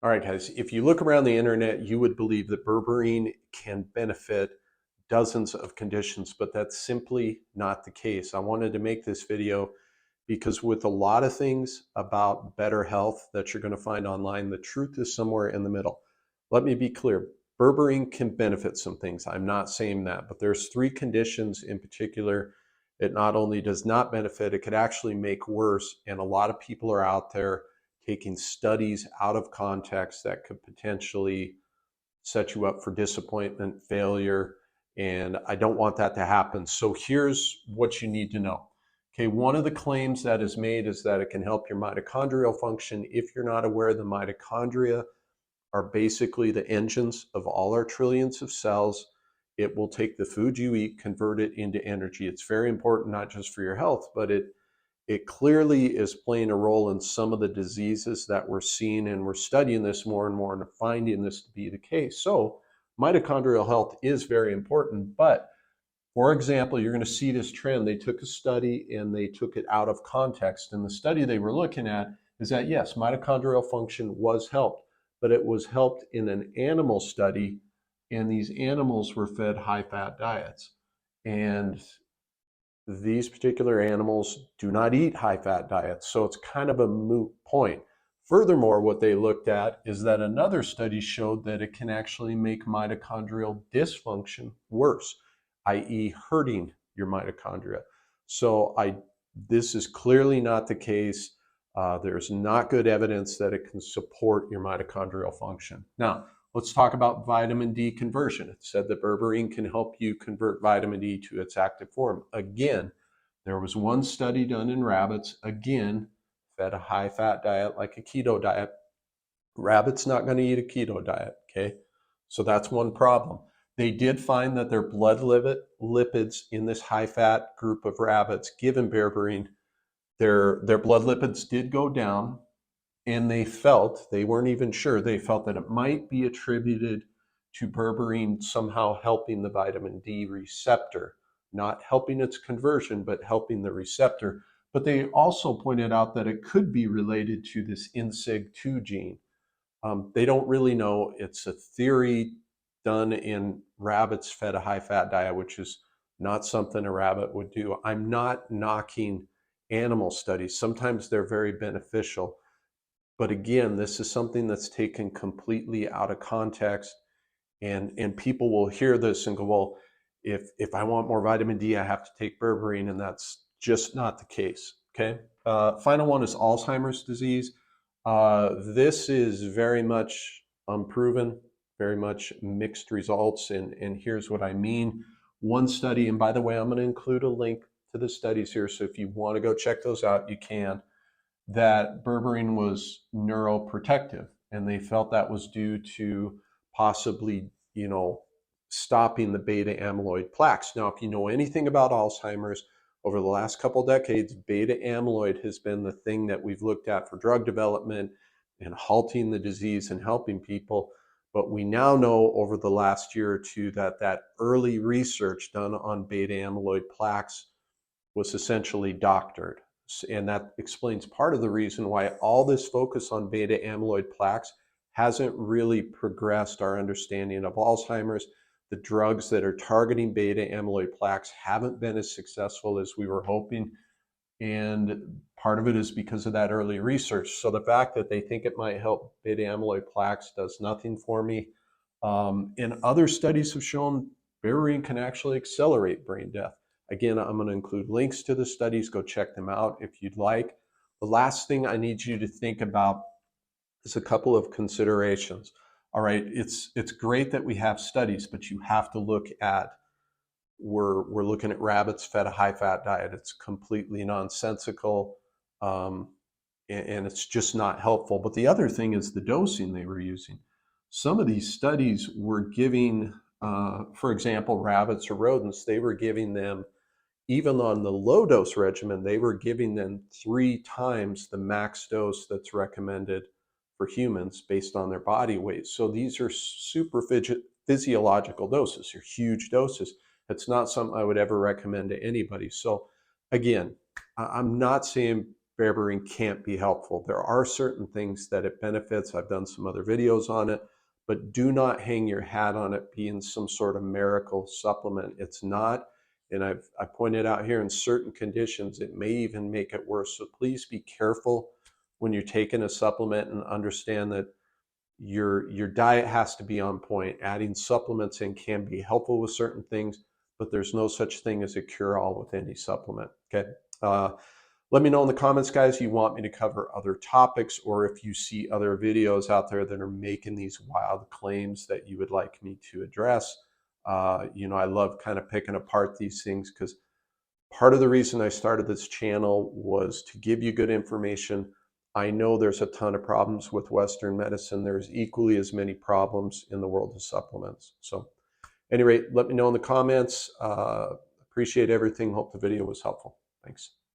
All right, guys, if you look around the internet, you would believe that berberine can benefit dozens of conditions, but that's simply not the case. I wanted to make this video because with a lot of things about better health that you're going to find online, the truth is somewhere in the middle. Let me be clear. Berberine can benefit some things. I'm not saying that, but there's three conditions in particular. It not only does not benefit, it could actually make worse. And a lot of people are out there taking studies out of context that could potentially set you up for disappointment, failure, and I don't want that to happen. So here's what you need to know. Okay, one of the claims that is made is that it can help your mitochondrial function. If you're not aware, the mitochondria are basically the engines of all our trillions of cells. It will take the food you eat, convert it into energy. It's very important, not just for your health, but it clearly is playing a role in some of the diseases that we're seeing, and we're studying this more and more and finding this to be the case. So mitochondrial health is very important, but for example, you're going to see this trend. They took a study and they took it out of context. And the study they were looking at is that, yes, mitochondrial function was helped, but it was helped in an animal study, and these animals were fed high-fat diets. And these particular animals do not eat high-fat diets, so it's kind of a moot point. Furthermore, what they looked at is that another study showed that it can actually make mitochondrial dysfunction worse, i.e. hurting your mitochondria. So this is clearly not the case. There's not good evidence that it can support your mitochondrial function. Now, let's talk about vitamin D conversion. It said that berberine can help you convert vitamin D to its active form. Again, there was one study done in rabbits, again, fed a high-fat diet like a keto diet. Rabbits not going to eat a keto diet, okay? So that's one problem. They did find that their blood lipids in this high-fat group of rabbits given berberine, their blood lipids did go down, and they weren't even sure, they felt that it might be attributed to berberine somehow helping the vitamin D receptor, not helping its conversion, but helping the receptor. But they also pointed out that it could be related to this INSIG2 gene. They don't really know. It's a theory done in rabbits fed a high-fat diet, which is not something a rabbit would do. I'm not knocking animal studies. Sometimes they're very beneficial. But again, this is something that's taken completely out of context, and people will hear this and go, well, if I want more vitamin D, I have to take berberine, and that's just not the case, okay? Final one is Alzheimer's disease. This is very much unproven, very much mixed results, and here's what I mean. One study, and by the way, I'm going to include a link to the studies here, so if you want to go check those out, you can, that berberine was neuroprotective, and they felt that was due to possibly, stopping the beta amyloid plaques. Now, if you know anything about Alzheimer's, over the last couple decades, beta amyloid has been the thing that we've looked at for drug development and halting the disease and helping people. But we now know over the last year or two that that early research done on beta amyloid plaques was essentially doctored. And that explains part of the reason why all this focus on beta amyloid plaques hasn't really progressed our understanding of Alzheimer's. The drugs that are targeting beta amyloid plaques haven't been as successful as we were hoping. And part of it is because of that early research. So the fact that they think it might help beta amyloid plaques does nothing for me. And other studies have shown berberine can actually accelerate brain death. Again, I'm going to include links to the studies. Go check them out if you'd like. The last thing I need you to think about is a couple of considerations. All right, it's great that we have studies, but you have to look at, we're looking at rabbits fed a high-fat diet. It's completely nonsensical, and it's just not helpful. But the other thing is the dosing they were using. Some of these studies were giving, for example, rabbits or rodents, they were giving them, even on the low dose regimen, they were giving them 3 times the max dose that's recommended for humans based on their body weight. So these are super physiological doses. They're huge doses. It's not something I would ever recommend to anybody. So again, I'm not saying berberine can't be helpful. There are certain things that it benefits. I've done some other videos on it, but do not hang your hat on it being some sort of miracle supplement. It's not. And I pointed out here, in certain conditions, it may even make it worse. So please be careful when you're taking a supplement, and understand that your diet has to be on point. Adding supplements in can be helpful with certain things, but there's no such thing as a cure-all with any supplement. Okay. Let me know in the comments, guys, you want me to cover other topics, or if you see other videos out there that are making these wild claims that you would like me to address. I love kind of picking apart these things, because part of the reason I started this channel was to give you good information. I know there's a ton of problems with Western medicine. There's equally as many problems in the world of supplements. So, at any rate, let me know in the comments. Appreciate everything. Hope the video was helpful. Thanks.